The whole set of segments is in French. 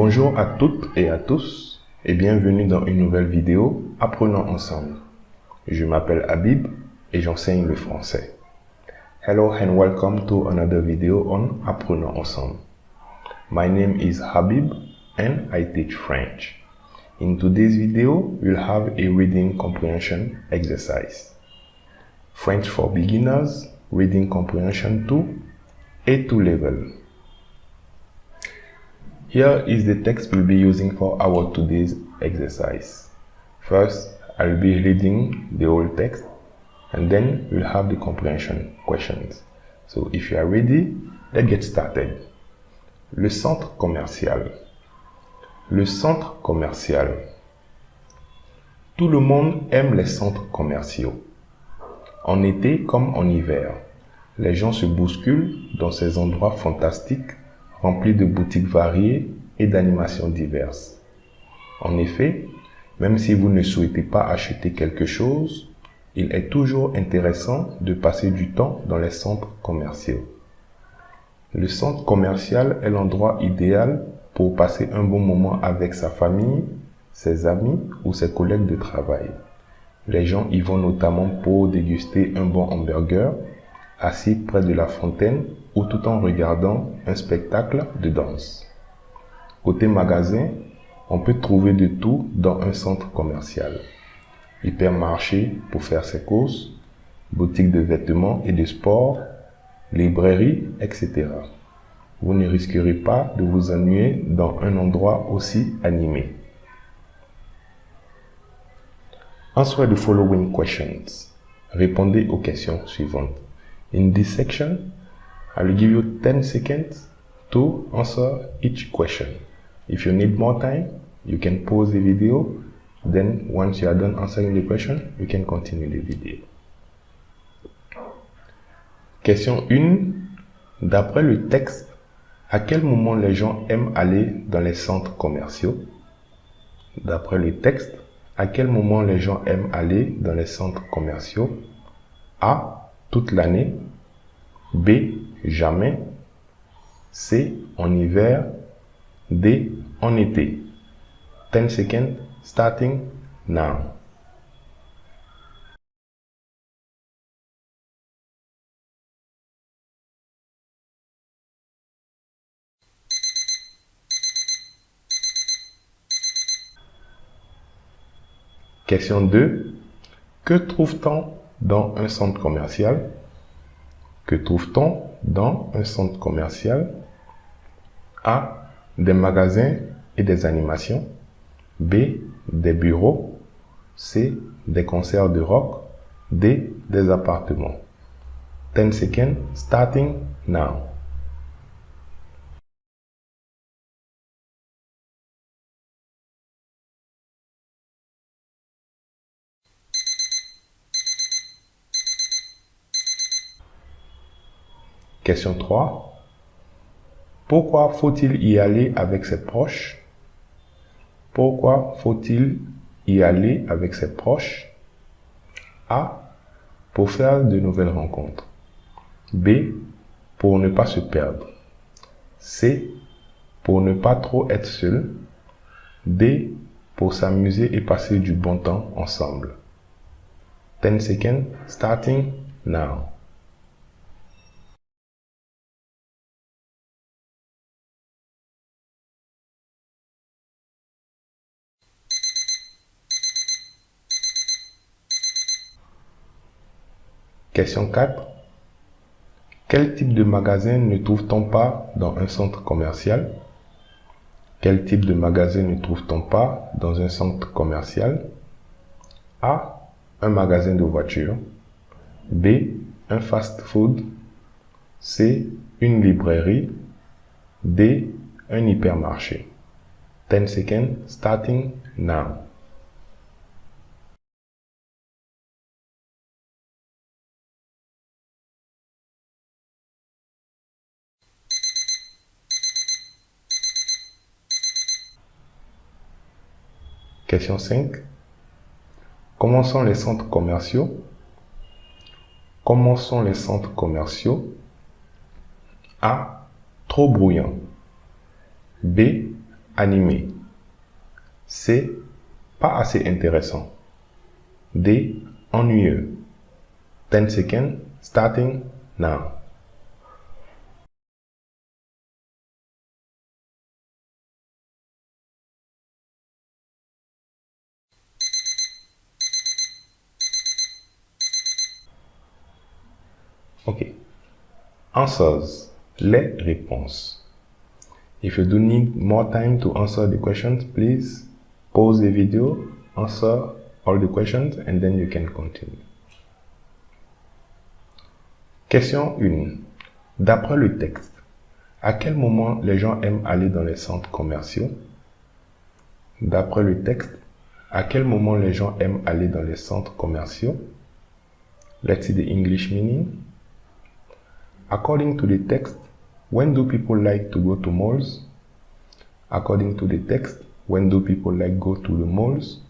Bonjour à toutes et à tous et bienvenue dans une nouvelle vidéo Apprenons ensemble. Je m'appelle Habib et j'enseigne le français. Hello and welcome to another video on Apprenons ensemble. My name is Habib and I teach French. In today's video, we'll have a reading comprehension exercise. French for beginners, reading comprehension 2, A2 level. Here is the text we'll be using for our today's exercise. First, I'll be reading the whole text and then we'll have the comprehension questions. So if you are ready, let's get started. Le centre commercial. Le centre commercial. Tout le monde aime les centres commerciaux. En été comme en hiver, les gens se bousculent dans ces endroits fantastiques remplis de boutiques variées et d'animations diverses. En effet, même si vous ne souhaitez pas acheter quelque chose, il est toujours intéressant de passer du temps dans les centres commerciaux. Le centre commercial est l'endroit idéal pour passer un bon moment avec sa famille, ses amis ou ses collègues de travail. Les gens y vont notamment pour déguster un bon hamburger, assis près de la fontaine ou tout en regardant un spectacle de danse. Côté magasin, on peut trouver de tout dans un centre commercial. Hypermarché pour faire ses courses, boutique de vêtements et de sport, librairie, etc. Vous ne risquerez pas de vous ennuyer dans un endroit aussi animé. Answer the following questions. Répondez aux questions suivantes. In this section, I will give you 10 seconds to answer each question. If you need more time, you can pause the video. Then, once you are done answering the question, you can continue the video. Question 1. D'après le texte, à quel moment les gens aiment aller dans les centres commerciaux? D'après le texte, à quel moment les gens aiment aller dans les centres commerciaux? A. Toute l'année. B. Jamais. C. En hiver. D. En été. 10 seconds starting now. Question 2. Que trouve-t-on dans un centre commercial? Que trouve-t-on dans un centre commercial? A. Des magasins et des animations. B. Des bureaux. C. Des concerts de rock. D. Des appartements. 10 seconds starting now. Question 3. Pourquoi faut-il y aller avec ses proches? Pourquoi faut-il y aller avec ses proches? A. Pour faire de nouvelles rencontres. B. Pour ne pas se perdre. C. Pour ne pas trop être seul. D. Pour s'amuser et passer du bon temps ensemble. 10 seconds starting now. Question 4. Quel type de magasin ne trouve-t-on pas dans un centre commercial? Quel type de magasin ne trouve-t-on pas dans un centre commercial? A. Un magasin de voitures. B. Un fast-food. C. Une librairie. D. Un hypermarché. 10 seconds starting now. Question 5. Comment sont les centres commerciaux? Comment sont les centres commerciaux? A. Trop bruyant. B. animé. C. Pas assez intéressant. D. Ennuyeux. 10 seconds, starting now. Okay. Answers. Les réponses. If you do need more time to answer the questions, please pause the video, answer all the questions, and then you can continue. Question 1. D'après le texte, à quel moment les gens aiment aller dans les centres commerciaux? D'après le texte, à quel moment les gens aiment aller dans les centres commerciaux? Let's see the English meaning. According to the text, when do people like to go to malls? According to the text, when do people like go to the malls?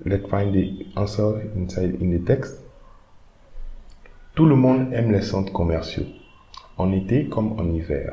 Let's find the answer inside in the text. Tout le monde aime les centres commerciaux, en été comme en hiver.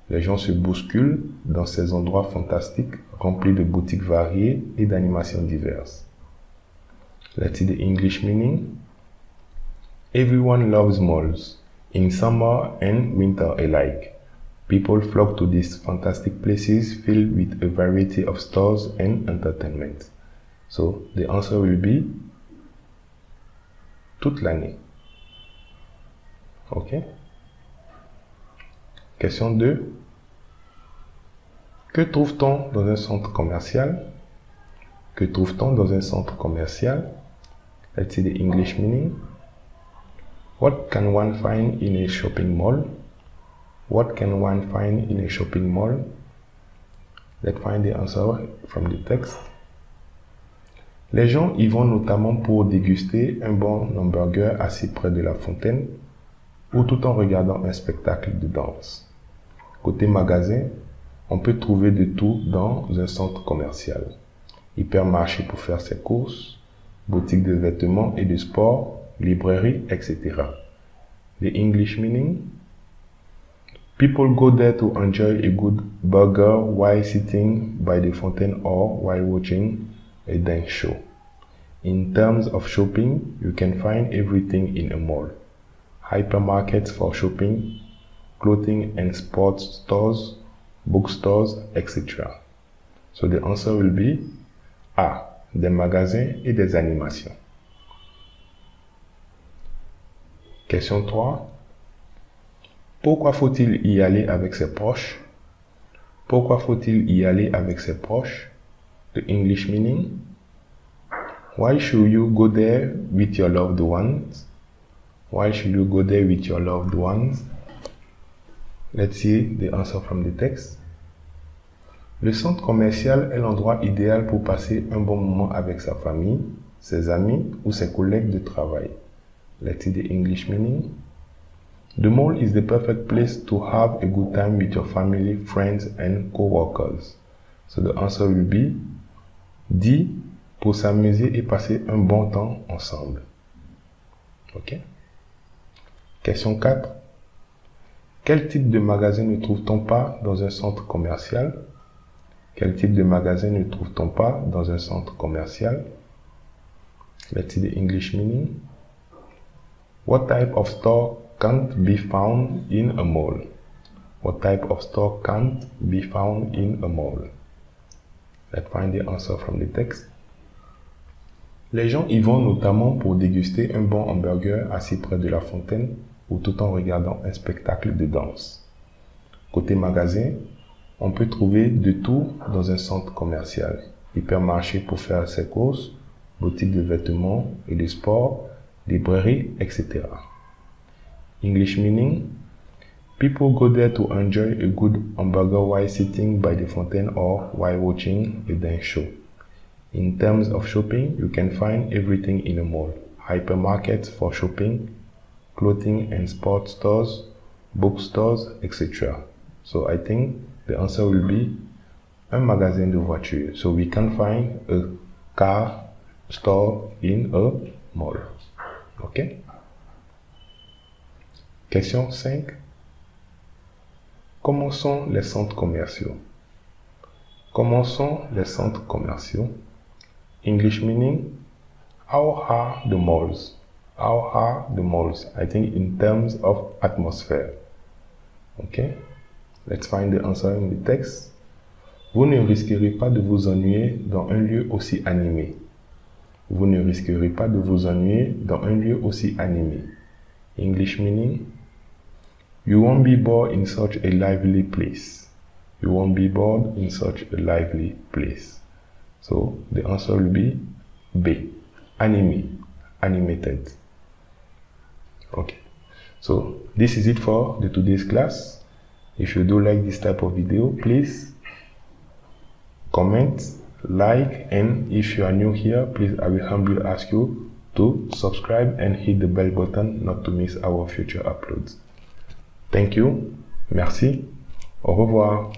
Les gens se bousculent dans ces endroits fantastiques remplis de boutiques variées et d'animations diverses. Let's see the English meaning. Everyone loves malls, in summer and winter alike. People flock to these fantastic places filled with a variety of stores and entertainment. So the answer will be toute l'année. Ok? Question 2. Que trouve-t-on dans un centre commercial? Que trouve-t-on dans un centre commercial? Let's see the English meaning. What can one find in a shopping mall? What can one find in a shopping mall? Let's find the answer from the text. Les gens y vont notamment pour déguster un bon hamburger assis près de la fontaine ou tout en regardant un spectacle de danse. Côté magasin, on peut trouver de tout dans un centre commercial. Hypermarché pour faire ses courses, boutique de vêtements et de sport, librairie, etc. The English meaning. People go there to enjoy a good burger while sitting by the fountain or while watching a dance show. In terms of shopping, you can find everything in a mall. Hypermarkets for shopping, clothing and sports stores, bookstores, etc. So the answer will be A. Des magasins et des animations. Question 3. Pourquoi faut-il y aller avec ses proches? Pourquoi faut-il y aller avec ses proches? The English meaning. Why should you go there with your loved ones? Why should you go there with your loved ones? Let's see the answer from the text. Le centre commercial est l'endroit idéal pour passer un bon moment avec sa famille, ses amis ou ses collègues de travail. Let's see the English meaning. The mall is the perfect place to have a good time with your family, friends and co-workers. So the answer will be D, pour s'amuser et passer un bon temps ensemble. Ok? Question 4. Quel type de magasin ne trouve-t-on pas dans un centre commercial? Quel type de magasin ne trouve-t-on pas dans un centre commercial? Let's see the English meaning. What type of store can't be found in a mall? What type of store can't be found in a mall? Let's find the answer from the text. Les gens y vont notamment pour déguster un bon hamburger assis près de la fontaine ou tout en regardant un spectacle de danse. Côté magasin, on peut trouver de tout dans un centre commercial. Hypermarché pour faire ses courses, boutique de vêtements et de sport, librairie, etc. English meaning. People go there to enjoy a good hamburger while sitting by the fountain or while watching a dance show. In terms of shopping, you can find everything in a mall. Hypermarkets for shopping, clothing and sports stores, bookstores, etc. So I think the answer will be un magasin de voitures. So we can find a car store in a mall. Ok? Question 5. Comment sont les centres commerciaux? Comment sont les centres commerciaux? English meaning, how are the malls? How are the malls? I think in terms of atmosphere. Okay, let's find the answer in the text. Vous ne risquerez pas de vous ennuyer dans un lieu aussi animé. Vous ne risquerez pas de vous ennuyer dans un lieu aussi animé. English meaning, you won't be bored in such a lively place. You won't be bored in such a lively place. So the answer will be B. Animé, animated. Okay. So this is it for the today's class. If you do like this type of video, please comment, like, and if you are new here, please I will humbly ask you to subscribe and hit the bell button not to miss our future uploads. Thank you. Merci. Au revoir.